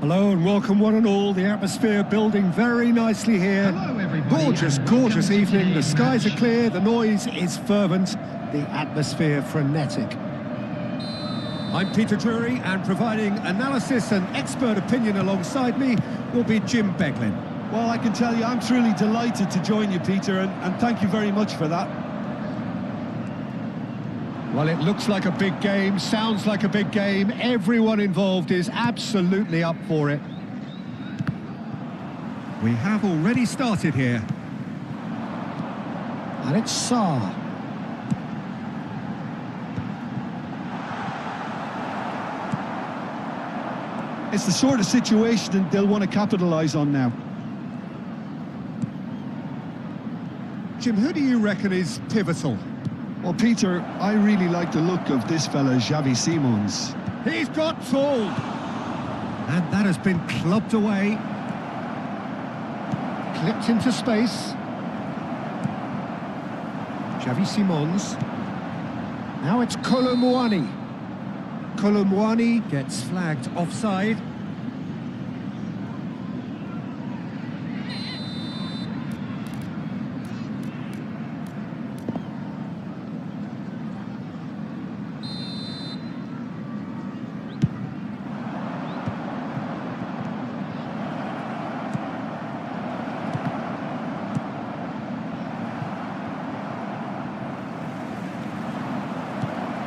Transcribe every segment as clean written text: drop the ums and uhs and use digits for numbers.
Hello and welcome one and all. The atmosphere building very nicely here. Hello everybody. Gorgeous evening. The skies are clear, the noise is fervent, the atmosphere frenetic. I'm Peter Drury, and providing analysis and expert opinion alongside me will be Jim Beglin. Well, I can tell you I'm truly delighted to join you, Peter, and thank you very much for that. Well, it looks like a big game, sounds like a big game. Everyone involved is absolutely up for it. We have already started here. And it's Sarr. It's the sort of situation that they'll want to capitalise on now. Jim, who do you reckon is pivotal? Well, Peter, I really like the look of this fella, Xavi Simons. He's got tall. And that has been clubbed away. Clipped into space. Xavi Simons. Now it's Colomwani. Colomwani gets flagged offside.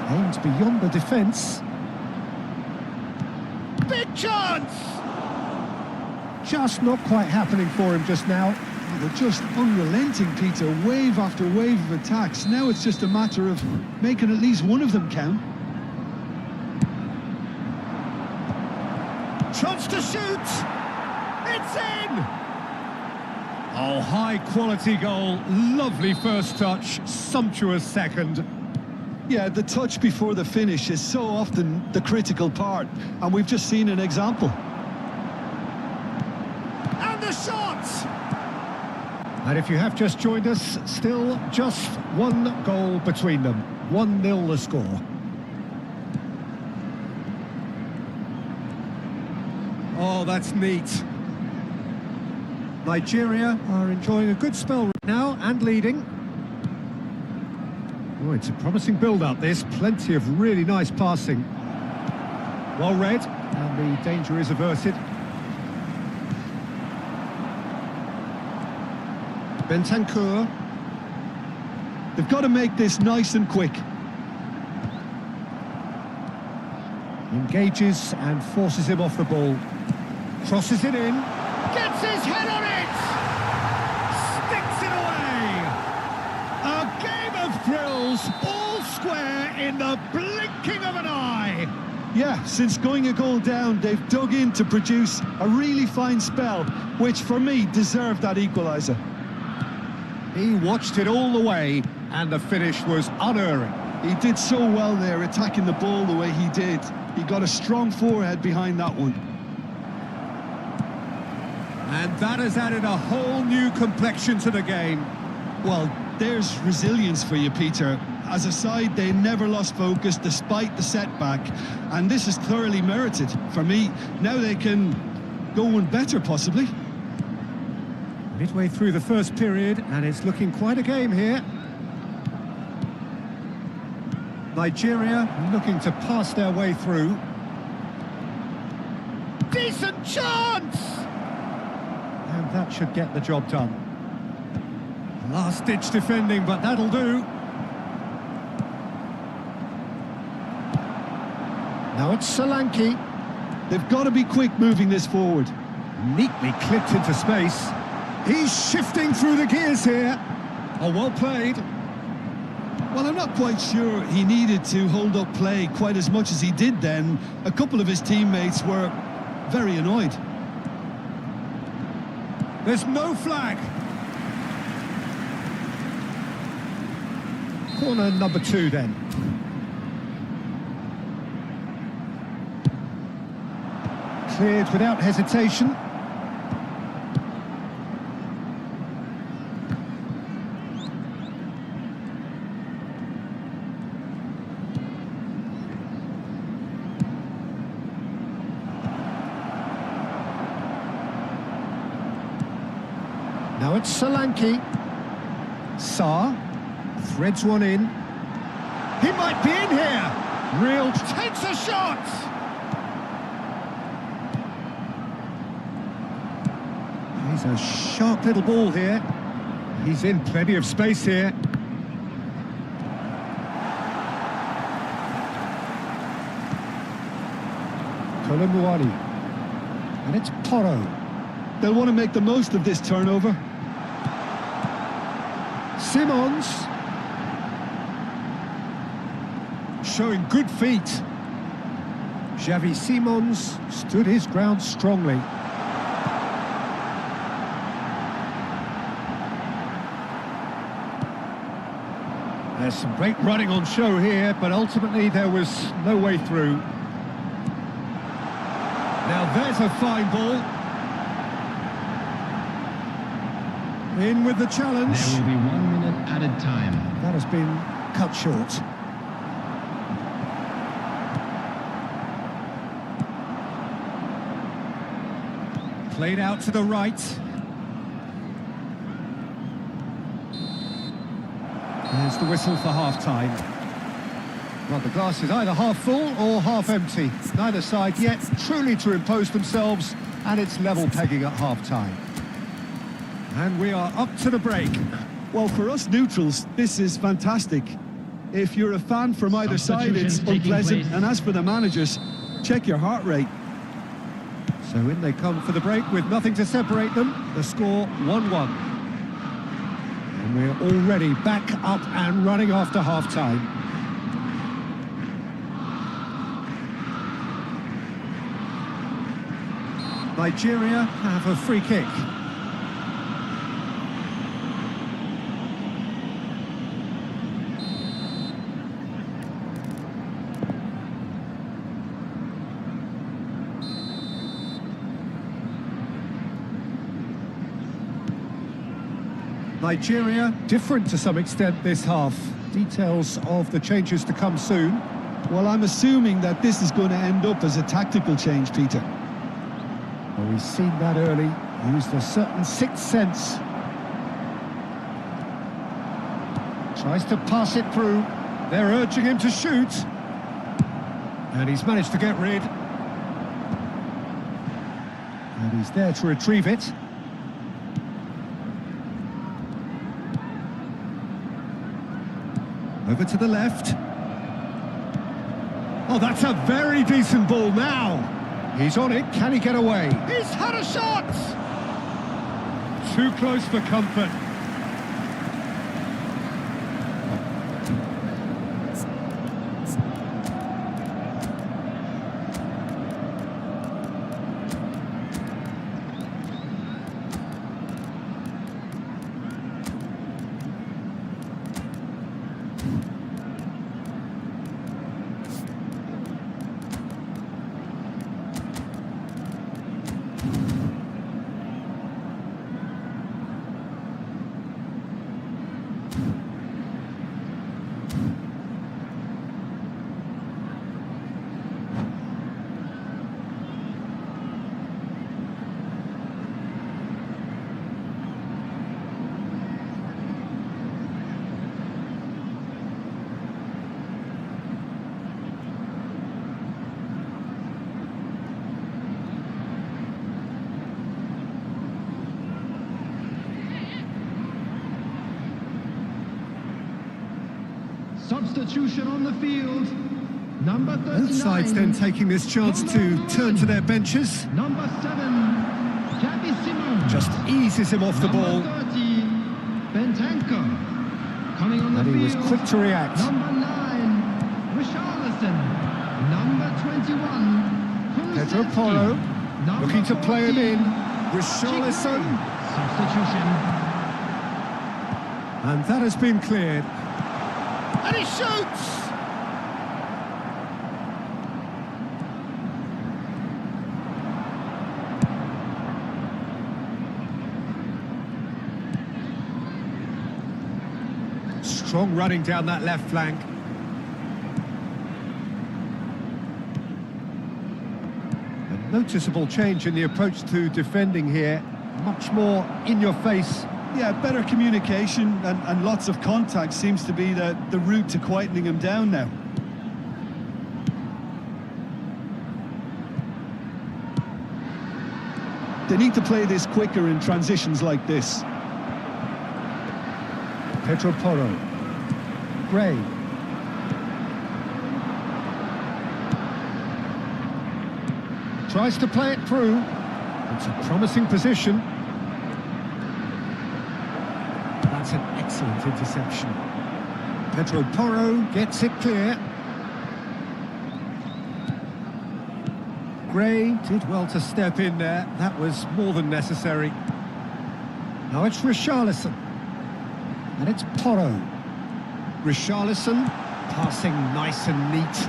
Aimed beyond the defence. Big chance! Just not quite happening for him just now. They're just unrelenting, Peter, wave after wave of attacks. Now it's just a matter of making at least one of them count. Chance to shoot! It's in! Oh, high quality goal, lovely first touch, sumptuous second. Yeah, the touch before the finish is so often the critical part, and we've just seen an example. And the shot! And if you have just joined us, still just one goal between them. 1-0 the score. Oh, that's neat. Nigeria are enjoying a good spell right now and leading. Oh, it's a promising build-up, this. Plenty of really nice passing. Well read, and the danger is averted. Bentancur. They've got to make this nice and quick. Engages and forces him off the ball. Crosses it in. Gets his head on it! Sticks it away! A game of thrills, all square in the blinking of an eye! Yeah, since going a goal down, they've dug in to produce a really fine spell, which for me deserved that equaliser. He watched it all the way, and the finish was unerring. He did so well there, attacking the ball the way he did. He got a strong forehead behind that one. And that has added a whole new complexion to the game. Well, there's resilience for you, Peter. as a side, they never lost focus despite the setback, and this is thoroughly merited. For me, now they can go one better, possibly. Midway through the first period, and it's looking quite a game here. Nigeria looking to pass their way through. Decent chance! And that should get the job done. Last-ditch defending, but that'll do. Now it's Solanke. They've got to be quick moving this forward. Neatly clipped into space. He's shifting through the gears here. Oh, well played. Well, I'm not quite sure he needed to hold up play quite as much as he did then. A couple of his teammates were very annoyed. There's no flag. Corner number 2 then. Cleared without hesitation. Now it's Solanke. Sarr threads one in. He might be in here. Real takes a shot. He's a sharp little ball here. He's in plenty of space here. Kolumuani. And it's Porro. They'll want to make the most of this turnover. Simons. Showing good feet. Xavi Simons stood his ground strongly. There's some great running on show here, but ultimately there was no way through. Now there's a fine ball. In with the challenge. There will be 1 minute added time. That has been cut short. Played out to the right. There's the whistle for half-time. Well, the glass is either half full or half empty. Neither side yet truly to impose themselves, and it's level pegging at half-time. And we are up to the break. Well, for us neutrals, this is fantastic. If you're a fan from either side, it's unpleasant. And as for the managers, check your heart rate. So in they come for the break with nothing to separate them. The score 1-1. And we're already back up and running after half-time. Nigeria have a free kick. Nigeria different to some extent this half. Details of the changes to come soon. Well, I'm assuming that this is going to end up as a tactical change, Peter. Well, we've seen that early. Used a certain sixth sense. Tries to pass it through. They're urging him to shoot. And he's managed to get rid. And he's there to retrieve it. Over to the left. Oh, that's a very decent ball now. He's on it. Can he get away? He's had a shot! Too close for comfort. Substitution on the field. Number 39. Both sides then taking this chance to turn to their benches. Number 7. Gabissimo. Just eases him off the ball. Number 30. Bentancourt. Coming on the And field. he was quick to react. Number 9. Richarlison. Number 21. Pedro Kulusevski. Porro Number looking to play him 14. in. Richarlison. Substitution. And that has been cleared. And he shoots! Strong running down that left flank. A noticeable change in the approach to defending here. Much more in your face. Yeah, better communication and lots of contact seems to be the route to quietening him down now. They need to play this quicker in transitions like this. Pedro Porro. Gray. Tries to play it through. It's a promising position. That's an excellent interception. Pedro Porro gets it clear. Gray did well to step in there. That was more than necessary. Now it's Richarlison. And it's Porro. Richarlison passing nice and neat.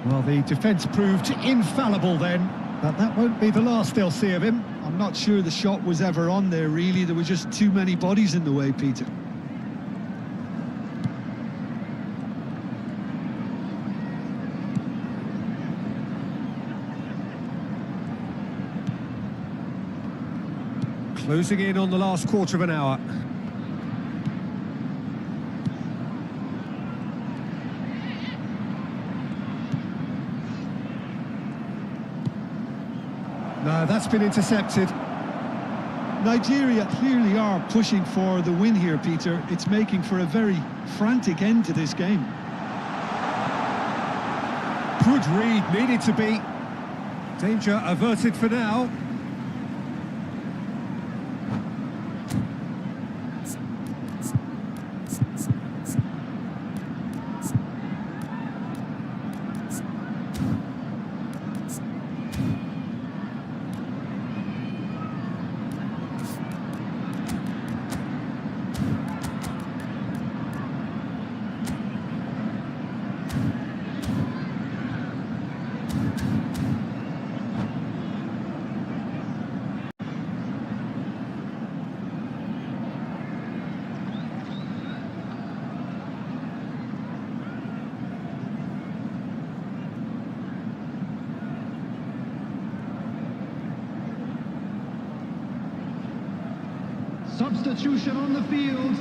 Well, the defence proved infallible then, but that won't be the last they'll see of him. I'm not sure the shot was ever on there, really. There were just too many bodies in the way, Peter. Closing in on the last quarter of an hour. No, that's been intercepted. Nigeria clearly are pushing for the win here, Peter. It's making for a very frantic end to this game. Good read, needed to be. Danger averted for now. Substitution on the field.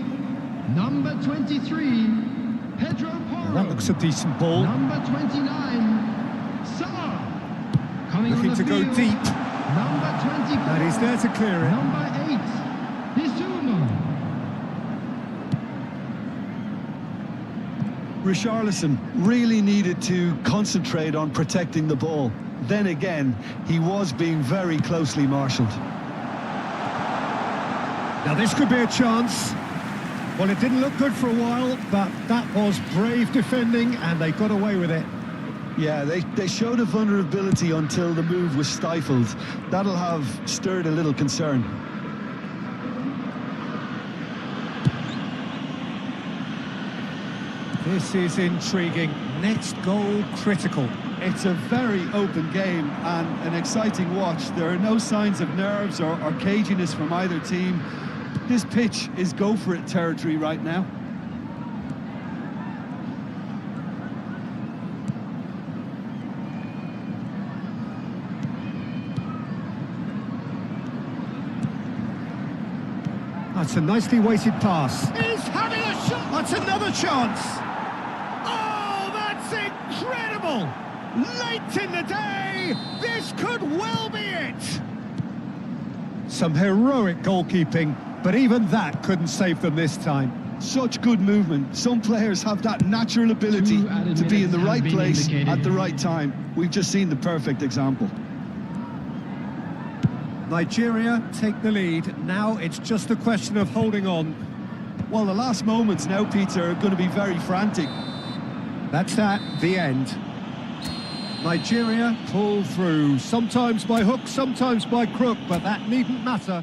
Number 23, Pedro Porro. That looks a decent ball. Number 29, Salah. Coming Looking on the to field. go deep. Number 24. And he's there to clear it. Number 8, Bissouma. Richarlison really needed to concentrate on protecting the ball. Then again, he was being very closely marshalled. Now this could be a chance. Well, it didn't look good for a while, but that was brave defending and they got away with it. Yeah, they showed a vulnerability until the move was stifled. That'll have stirred a little concern. This is intriguing. Next goal critical. It's a very open game and an exciting watch. There are no signs of nerves or caginess from either team. This pitch is go-for-it territory right now. That's a nicely weighted pass. He's having a shot. That's another chance. Oh, that's incredible. Late in the day, this could well be it. Some heroic goalkeeping. but even that couldn't save them this time. Such good movement. Some players have that natural ability to be in the right place at the right time. We've just seen the perfect example. Nigeria take the lead. Now it's just a question of holding on. Well, the last moments now, Peter, are going to be very frantic. That's the end. Nigeria pull through, sometimes by hook, sometimes by crook, but that needn't matter.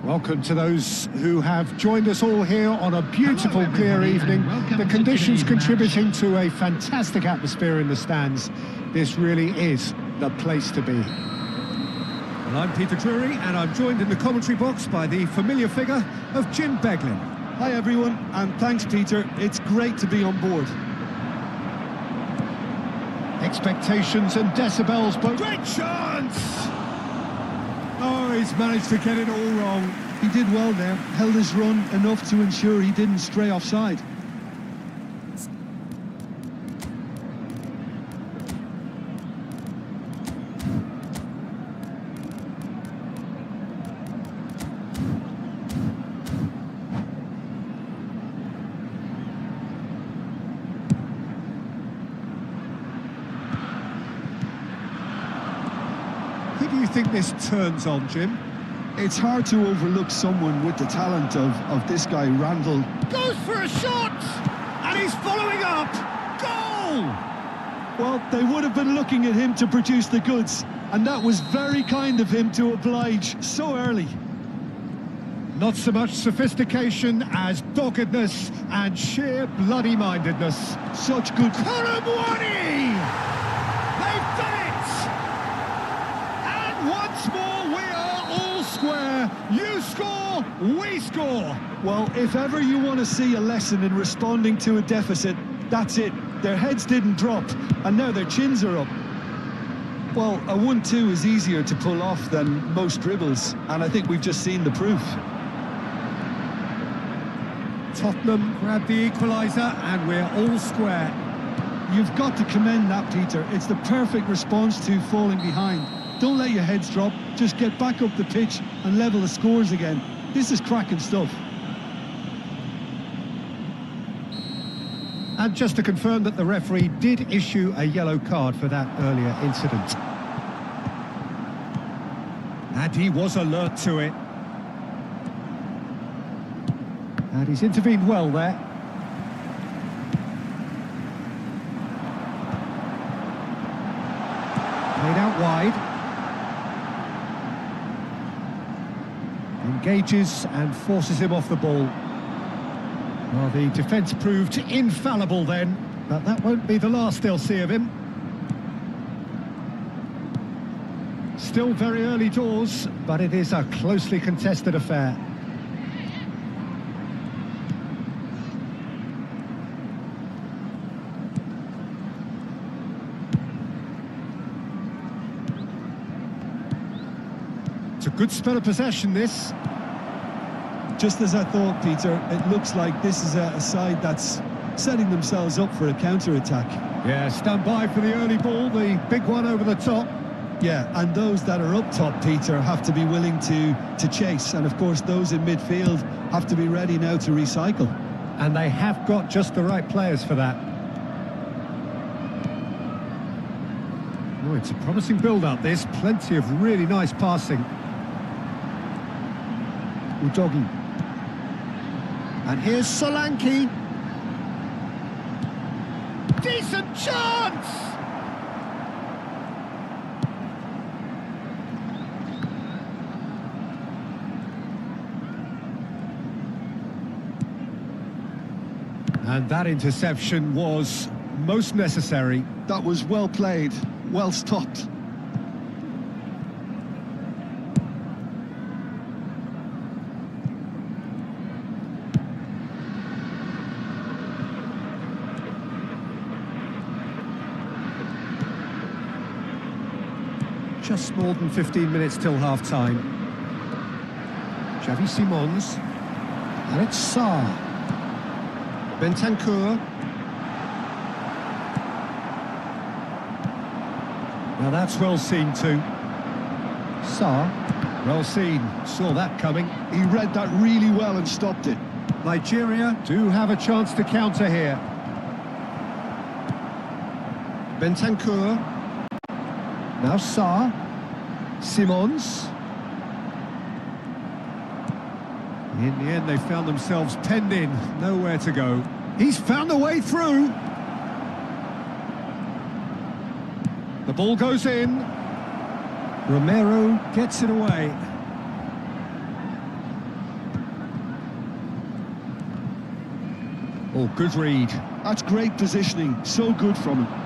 Welcome to those who have joined us all here on a beautiful, clear evening. The conditions contributing to a fantastic atmosphere in the stands. This really is the place to be. Well, I'm Peter Drury, and I'm joined in the commentary box by the familiar figure of Jim Beglin. Hi everyone, and thanks Peter. It's great to be on board. Expectations and decibels, but great chance! Oh, he's managed to get it all wrong. He did well there, held his run enough to ensure he didn't stray offside. Who do you think this turns on, Jim? It's hard to overlook someone with the talent of this guy, Randall. Goes for a shot! And he's following up! Goal! Well, they would have been looking at him to produce the goods, and that was very kind of him to oblige so early. Not so much sophistication as doggedness and sheer bloody-mindedness. Such good... Colomwani! They've done it! And once more we are all square. You score, we score. Well, if ever you want to see a lesson in responding to a deficit, that's it. Their heads didn't drop, and now their chins are up. Well, a 1-2 is easier to pull off than most dribbles, and I think we've just seen the proof. Tottenham grab the equaliser, and we're all square. You've got to commend that, Peter. It's the perfect response to falling behind. Don't let your heads drop, just get back up the pitch and level the scores again. This is cracking stuff. And just to confirm that the referee did issue a yellow card for that earlier incident. And he was alert to it. And he's intervened well there. Played out wide. Engages and forces him off the ball. Well, the defence proved infallible then, but that won't be the last they'll see of him. Still very early doors, but it is a closely contested affair. It's a good spell of possession, this. Just as I thought, Peter, it looks like this is a side that's setting themselves up for a counter-attack. Yeah, stand by for the early ball, the big one over the top. Yeah, and those that are up top, Peter, have to be willing to chase. And of course, those in midfield have to be ready now to recycle. And they have got just the right players for that. Oh, it's a promising build-up, this. Plenty of really nice passing. Udogi. And here's Solanke. Decent chance! And that interception was most necessary. That was well played, well stopped. Just more than 15 minutes till half-time. Xavi Simons. And it's Sarr. Bentancur. Now that's well seen too. Sarr. Well seen. Saw that coming. He read that really well and stopped it. Nigeria do have a chance to counter here. Bentancur. Now Sarr. Simons. In the end, they found themselves penned in, nowhere to go. He's found a way through. The ball goes in. Romero gets it away. Oh, good read. That's great positioning, so good from him.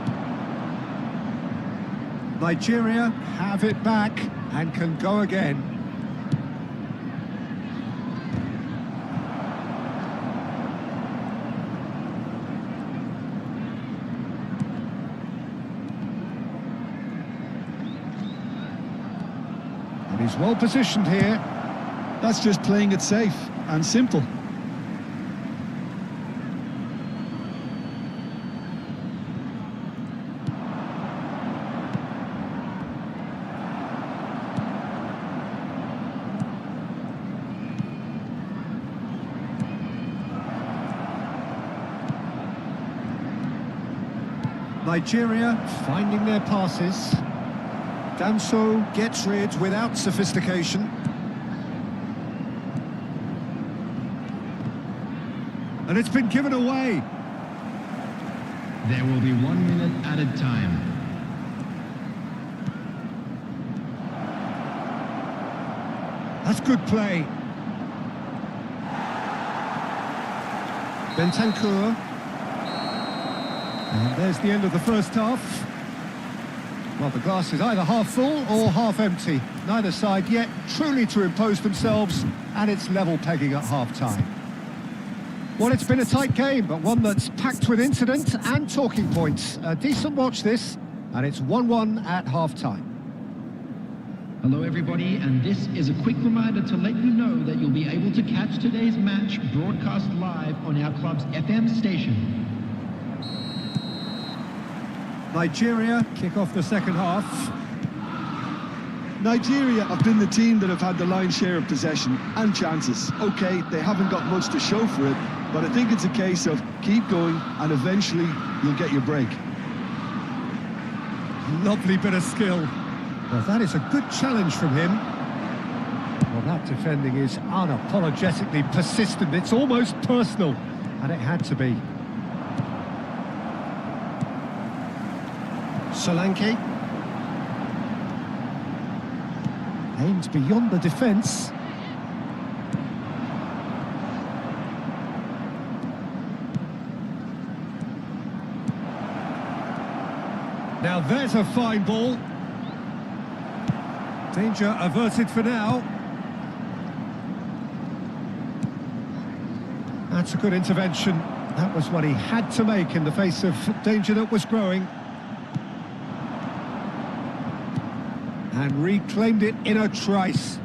Nigeria have it back and can go again. And he's well positioned here. That's just playing it safe and simple. Nigeria finding their passes. Danso gets rid without sophistication. And it's been given away. There will be 1 minute added time. That's good play. Bentancur. And there's the end of the first half. Well, the glass is either half full or half empty. Neither side yet truly to impose themselves, and it's level pegging at half-time. Well, it's been a tight game, but one that's packed with incident and talking points. A decent watch this, and it's 1-1 at half-time. Hello everybody, and this is a quick reminder to let you know that you'll be able to catch today's match broadcast live on our club's FM station. Nigeria kick off the second half. Nigeria have been the team that have had the lion's share of possession and chances. Okay, they haven't got much to show for it, but I think it's a case of keep going and eventually you'll get your break. Lovely bit of skill. Well, that is a good challenge from him. Well, that defending is unapologetically persistent. It's almost personal, and it had to be. Solanke. Aims beyond the defence. Now there's a fine ball. Danger averted for now. That's a good intervention. That was what he had to make in the face of danger that was growing. And reclaimed it in a trice.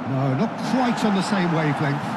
No, not quite on the same wavelength.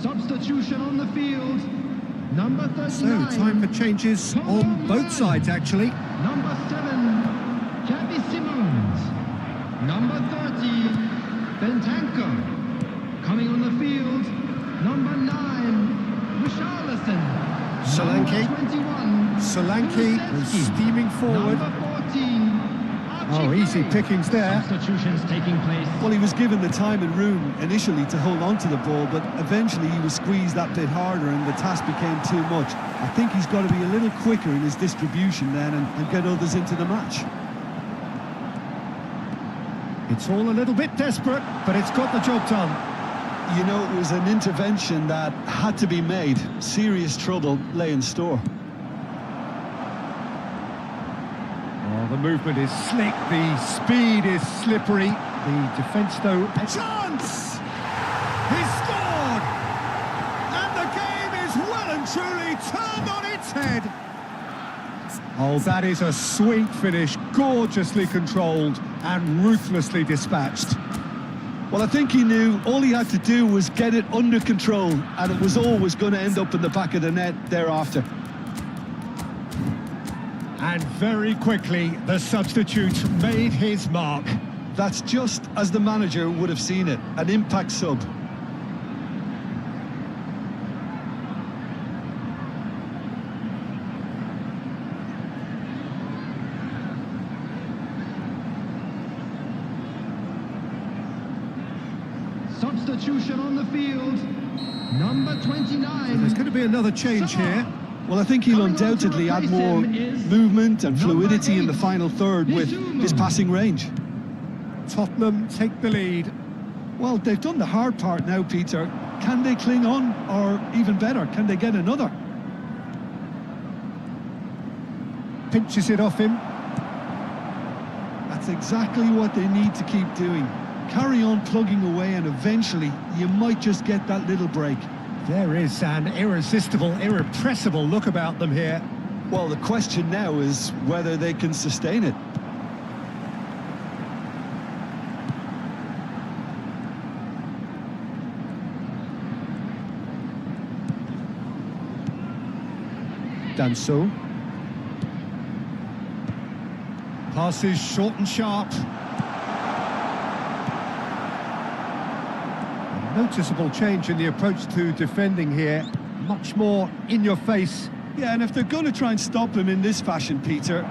Substitution on the field. Number 39. So, time for changes on both sides, actually. Number 7, Javi Simons. Number 30, Bentancur. Coming on the field, number 9, Richarlison. Solanke. Number 21, Solanke is steaming forward. Number 14, Oh, easy pickings there. Substitutions taking place. Well, he was given the time and room initially to hold on to the ball, but eventually he was squeezed that bit harder and the task became too much. I think he's got to be a little quicker in his distribution then and get others into the match. It's all a little bit desperate, but it's got the job done. You know, it was an intervention that had to be made. Serious trouble lay in store. Oh, the movement is slick, the speed is slippery. The defence, though... Chance! He scored! And the game is well and truly turned on its head. Oh, that is a sweet finish, gorgeously controlled and ruthlessly dispatched. Well, I think he knew all he had to do was get it under control, and it was always going to end up in the back of the net thereafter. And very quickly, the substitute made his mark. That's just as the manager would have seen it, an impact sub. substitution on the field. Number 29. There's going to be another change here. Well, I think he'll Coming on to undoubtedly add replace more him is movement and number fluidity in the 8, final third with his passing range. Tottenham take the lead. Well, they've done the hard part now, Peter. Can they cling on, or even better, can they get another? Pinches it off him. That's exactly what they need to keep doing. Carry on plugging away, and eventually you might just get that little break. There is an irresistible, irrepressible look about them here. Well, the question now is whether they can sustain it. Danso. Passes short and sharp. A noticeable change in the approach to defending here. Much more in your face. Yeah, and if they're going to try and stop him in this fashion, Peter,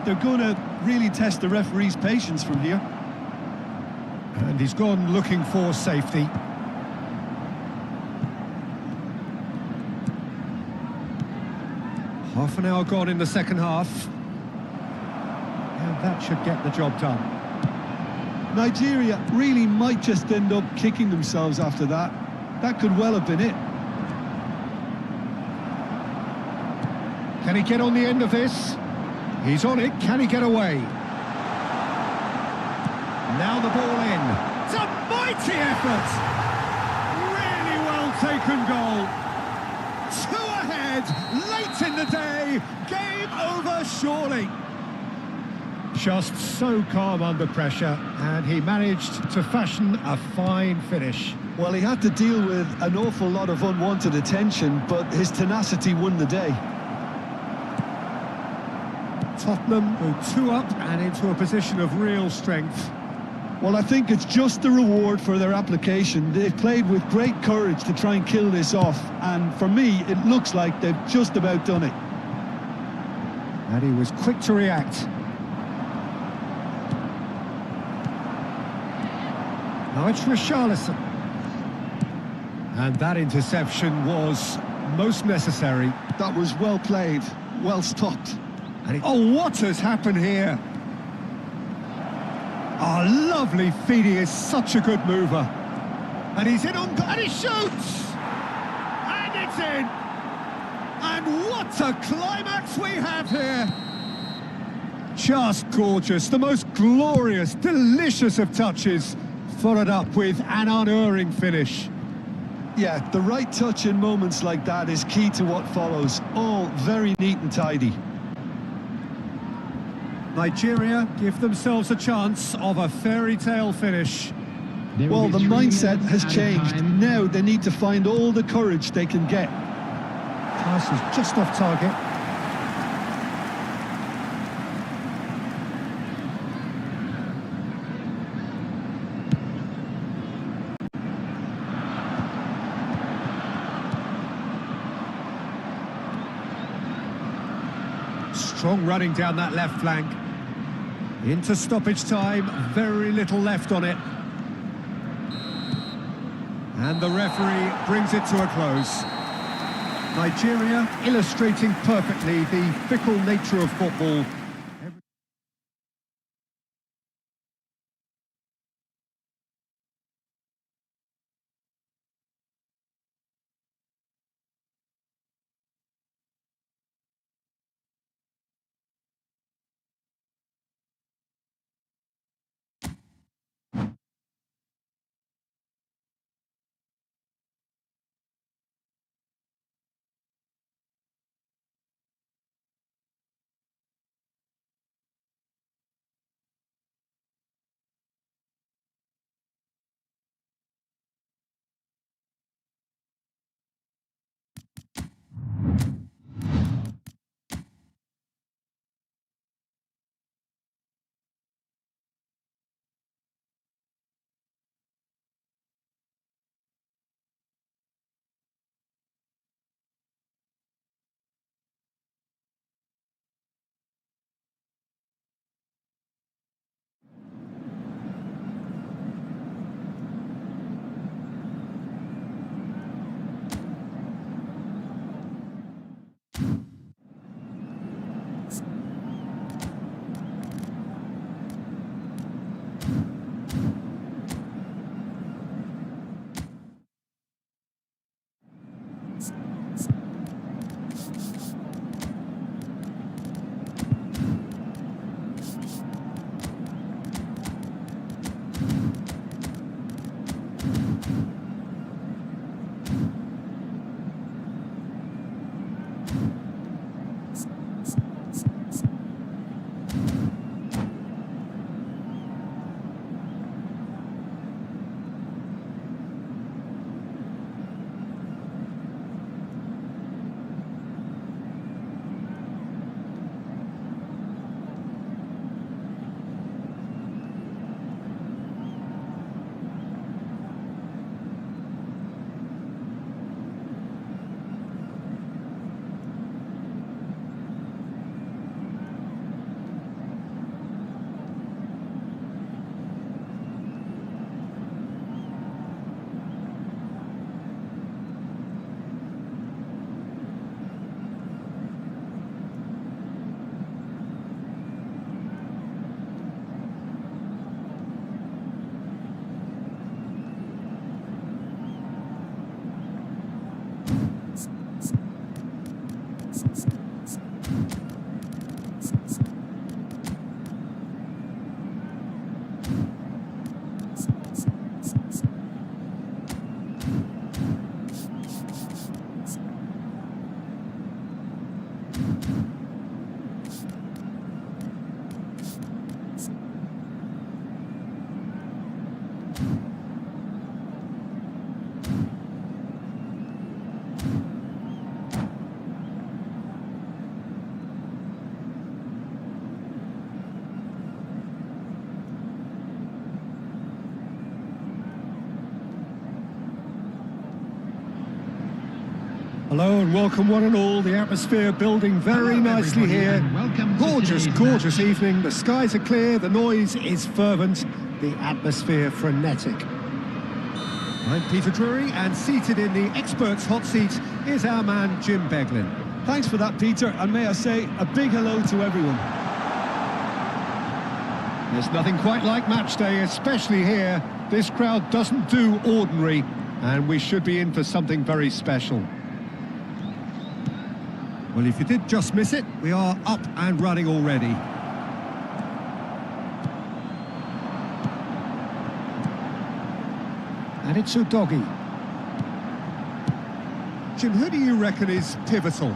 they're going to really test the referee's patience from here. And he's gone looking for safety. Half an hour gone in the second half. And that should get the job done. Nigeria really might just end up kicking themselves after that. That could well have been it. Can he get on the end of this? He's on it. Can he get away? Now the ball in. It's a mighty effort. Really well taken goal. 2 ahead, late in the day. Game over, surely. Just so calm under pressure, and he managed to fashion a fine finish. Well, he had to deal with an awful lot of unwanted attention, but his tenacity won the day. Tottenham go 2 up and into a position of real strength. Well, I think it's just the reward for their application. They've played with great courage to try and kill this off, and for me, it looks like they've just about done it. And he was quick to react. Now it's Richarlison. And that interception was most necessary. That was well played, well stopped. And oh, what has happened here? Oh, lovely feed. He is such a good mover. And he's in on... and he shoots! And it's in! And what a climax we have here! Just gorgeous. The most glorious, delicious of touches. Followed up with an unerring finish. Yeah, the right touch in moments like that is key to what follows. All very neat and tidy. Nigeria give themselves a chance of a fairy tale finish. Well, the mindset has changed. Now they need to find all the courage they can get. Pass is just off target. Strong running down that left flank. Into stoppage time, very little left on it. And the referee brings it to a close. Nigeria illustrating perfectly the fickle nature of football. Hello and welcome one and all. The atmosphere building very Hello, nicely everybody, here. and welcome to Gorgeous, today's gorgeous match. evening. The skies are clear, the noise is fervent, the atmosphere frenetic. I'm Peter Drury, and seated in the experts' hot seat is our man Jim Beglin. Thanks for that, Peter, and may I say a big hello to everyone. There's nothing quite like match day, especially here. This crowd doesn't do ordinary, and we should be in for something very special. Well, if you did just miss it, we are up and running already. And it's Udogie. Jim, who do you reckon is pivotal?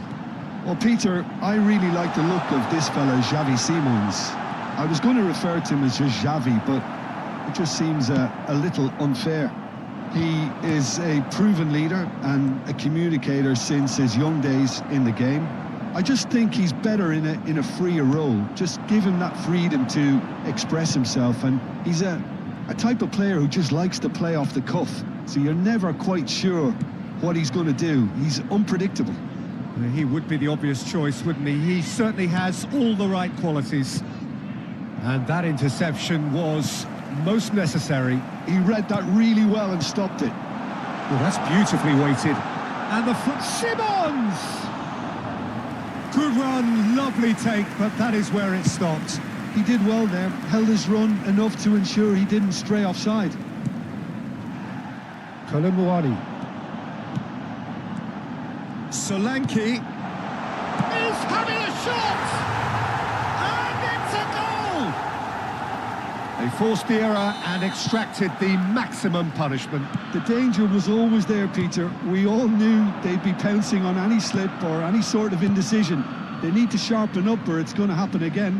Well, Peter, I really like the look of this fella, Xavi Simons. I was going to refer to him as just Xavi, but it just seems a little unfair. He is a proven leader and a communicator since his young days in the game. I just think he's better in a freer role. Just give him that freedom to express himself, and he's a type of player who just likes to play off the cuff. So you're never quite sure what he's going to do. He's unpredictable. He would be the obvious choice, wouldn't he? He certainly has all the right qualities. And that interception was most necessary. He read that really well and stopped it. Well, that's beautifully weighted. And the foot... Simons! Good run, lovely take, but that is where it stopped. He did well there, held his run enough to ensure he didn't stray offside. Kolumuani. Solanke is having a shot! And it's a goal! They forced the error and extracted the maximum punishment. The danger was always there, Peter. We all knew they'd be pouncing on any slip or any sort of indecision. They need to sharpen up or it's going to happen again.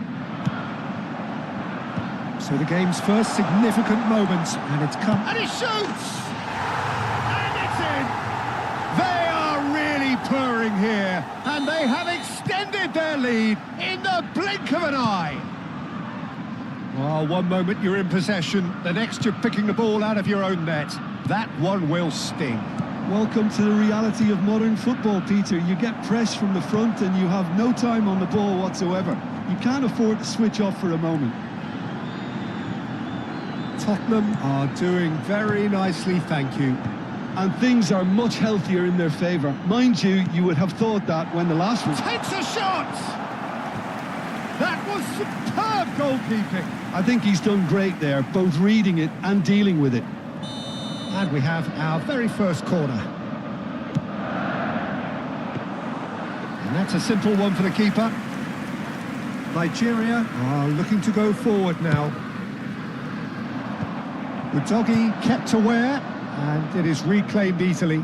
So the game's first significant moment, and it's come... And he shoots! And it's in! They are really purring here, and they have extended their lead in the blink of an eye. Well, one moment you're in possession, the next you're picking the ball out of your own net. That one will sting. Welcome to the reality of modern football, Peter. You get pressed from the front and you have no time on the ball whatsoever. You can't afford to switch off for a moment. Tottenham are doing very nicely, thank you. And things are much healthier in their favour. Mind you, you would have thought that when the last one... Takes a shot! That was superb goalkeeping. I think he's done great there, both reading it and dealing with it. And we have our very first corner. And that's a simple one for the keeper. Nigeria are looking to go forward now. Udogie kept aware, and it is reclaimed easily.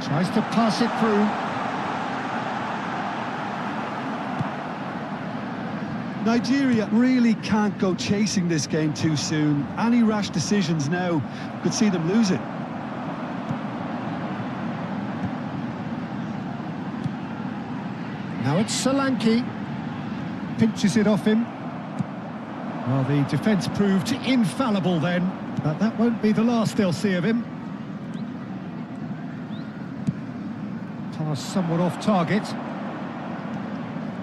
Tries to pass it through. Nigeria really can't go chasing this game too soon. Any rash decisions now could see them lose it. Now it's Solanke. Pinches it off him. Well, the defence proved infallible then, but that won't be the last they'll see of him. Pass somewhat off target.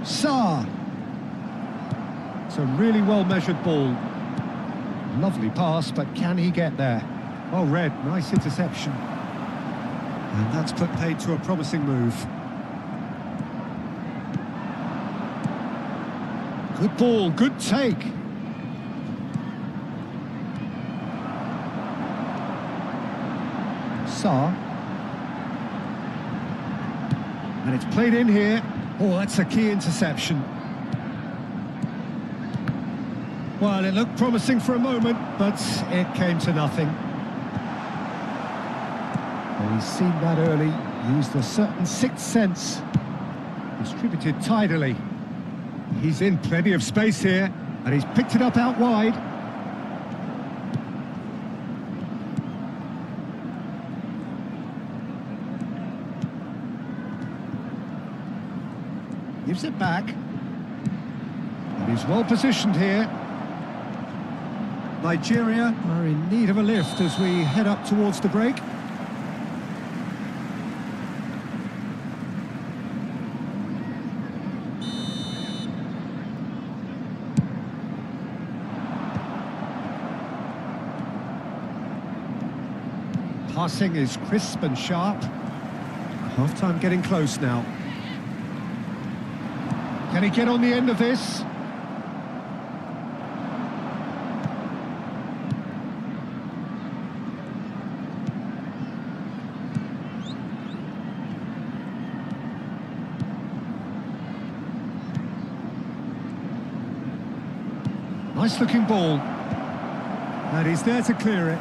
Sarr. It's a really well-measured ball. Lovely pass, but can he get there? Oh, Red, nice interception. And that's put paid to a promising move. Good ball, good take. Sarr. And it's played in here. Oh, that's a key interception. Well, it looked promising for a moment, but it came to nothing. Well, he's seen that early, used a certain sixth sense. Distributed tidily. He's in plenty of space here, and he's picked it up out wide. Gives it back. And he's well positioned here. Nigeria are in need of a lift as we head up towards the break. Passing is crisp and sharp. Half-time getting close now. Can he get on the end of this? Nice looking ball. And he's there to clear it.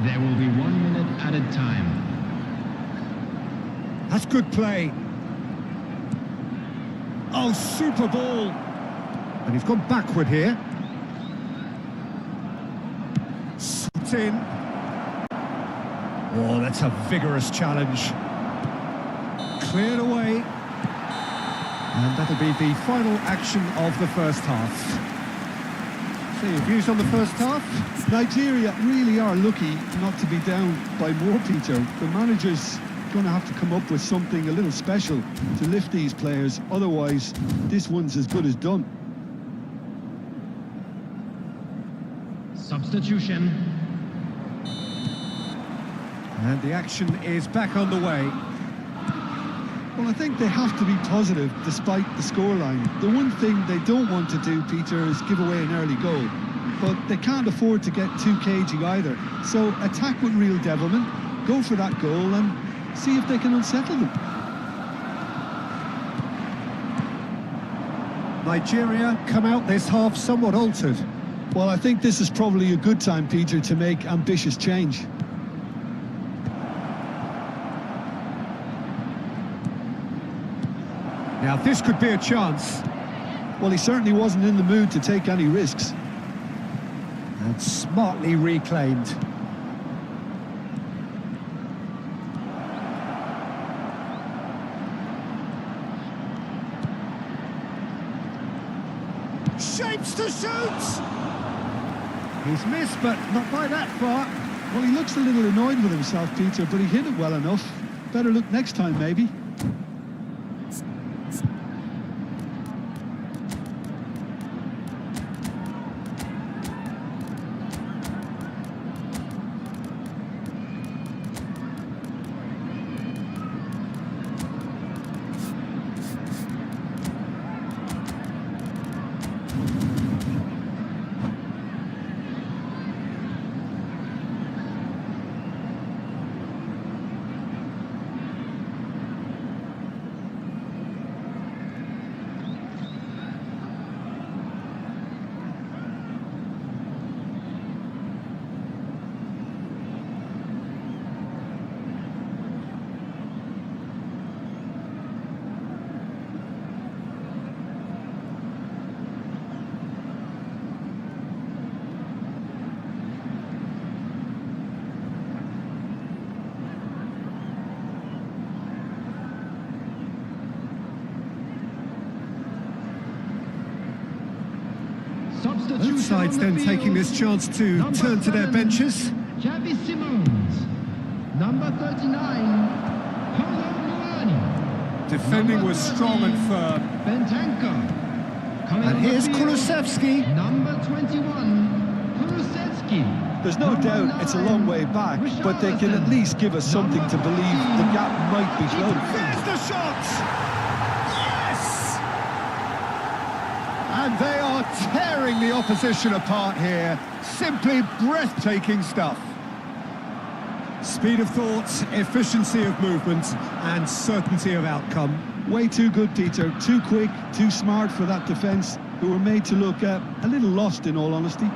There will be 1 minute added time. That's good play. Oh, super ball. And he's gone backward here. Slipped in. Oh, that's a vigorous challenge. Cleared away. And that'll be the final action of the first half. So your views on the first half? Nigeria really are lucky not to be down by more, Peter. The manager's going to have to come up with something a little special to lift these players. Otherwise, this one's as good as done. Substitution. And the action is back on the way. Well, I think they have to be positive despite the scoreline. The one thing they don't want to do, Peter, is give away an early goal. But they can't afford to get too cagey either. So attack with real devilment, go for that goal and see if they can unsettle them. Nigeria come out this half somewhat altered. Well, I think this is probably a good time, Peter, to make ambitious change. Now this could be a chance. Well, he certainly wasn't in the mood to take any risks. And smartly reclaimed. Shapes to shoot! He's missed, but not by that far. Well, he looks a little annoyed with himself, Peter, but he hit it well enough. Better look next time, maybe. Both sides then taking this chance to turn to their benches. Javi Simons. Number 39, Polo Muani. Defending was strong and firm. Bentanko. And here's Kulusevski. Number 21, Kulusevski. There's no doubt it's a long way back, but they can at least give us something to believe the gap might be closed. There's the shot! Yes! And they are tearing the opposition apart here. Simply breathtaking stuff. Speed of thought, efficiency of movement, and certainty of outcome. Way too good, Peter. Too quick, too smart for that defence, who were made to look a little lost, in all honesty.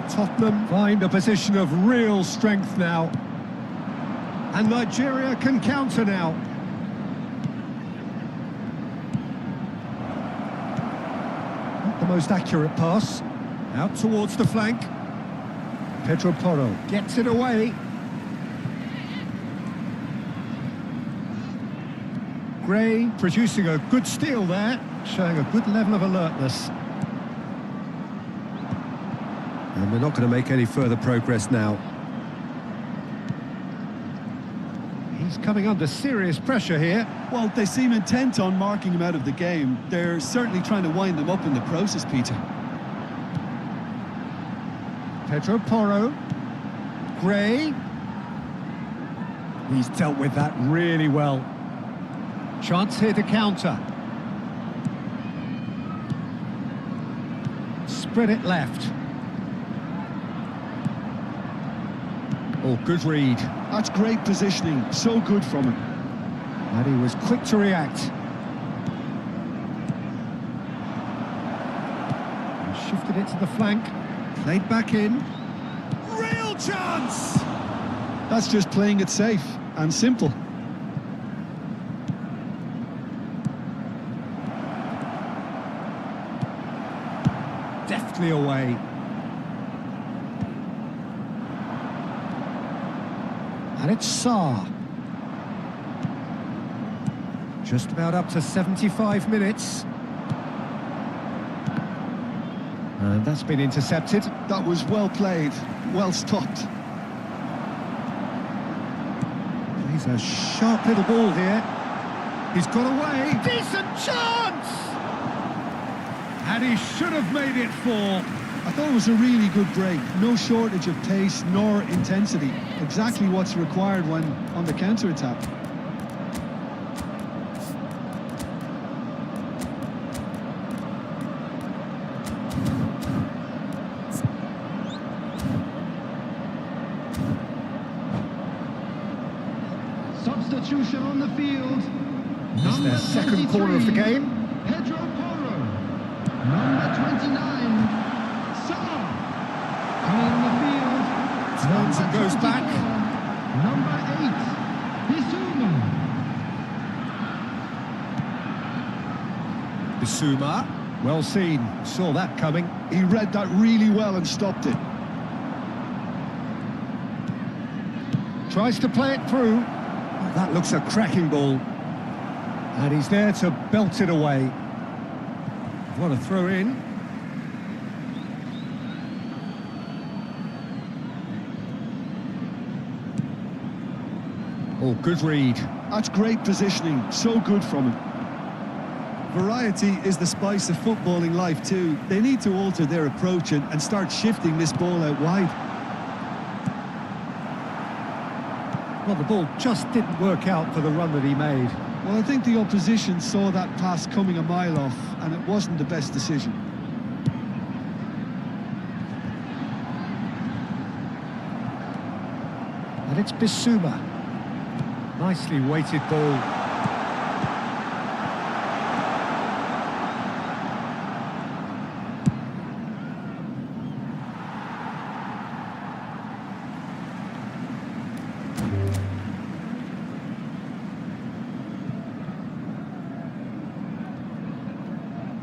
Tottenham find a position of real strength now. And Nigeria can counter now. Not the most accurate pass. Out towards the flank. Pedro Porro gets it away. Gray producing a good steal there. showing a good level of alertness. And we're not going to make any further progress now. He's coming under serious pressure here. Well, they seem intent on marking him out of the game. They're certainly trying to wind him up in the process, Peter. Pedro Porro. Gray. He's dealt with that really well. Chance here to counter. Spread it left. Oh, good read. That's great positioning. So good from him. And he was quick to react. He shifted it to the flank. Played back in. Real chance! That's just playing it safe and simple. Deftly away. And it's Sarr. Just about up to 75 minutes. And that's been intercepted. That was well played, well stopped. He's a sharp little ball here. He's got away. Decent chance! And he should have made it 4. I thought it was a really good break. No shortage of pace nor intensity. Exactly what's required when on the counter-attack. Substitution on the field. It's their second corner of the game. Pedro Porro. Number 29, Sarr. Coming on the field. Turns and goes back. Number 8, Bissouma. Bissouma. Well seen. Saw that coming. He read that really well and stopped it. Tries to play it through. Oh, that looks a cracking ball. And he's there to belt it away. What a throw in. Oh, good read. That's great positioning. So good from him. Variety is the spice of footballing life too. They need to alter their approach and start shifting this ball out wide. Well, the ball just didn't work out for the run that he made. Well, I think the opposition saw that pass coming a mile off, and it wasn't the best decision. And it's Bissouma. Nicely weighted ball.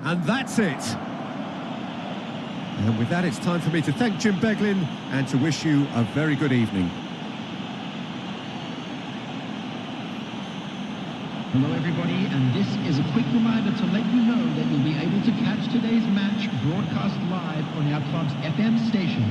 And that's it. And with that, it's time for me to thank Jim Beglin and to wish you a very good evening. Hello everybody, and this is a quick reminder to let you know that you'll be able to catch today's match broadcast live on our club's FM station.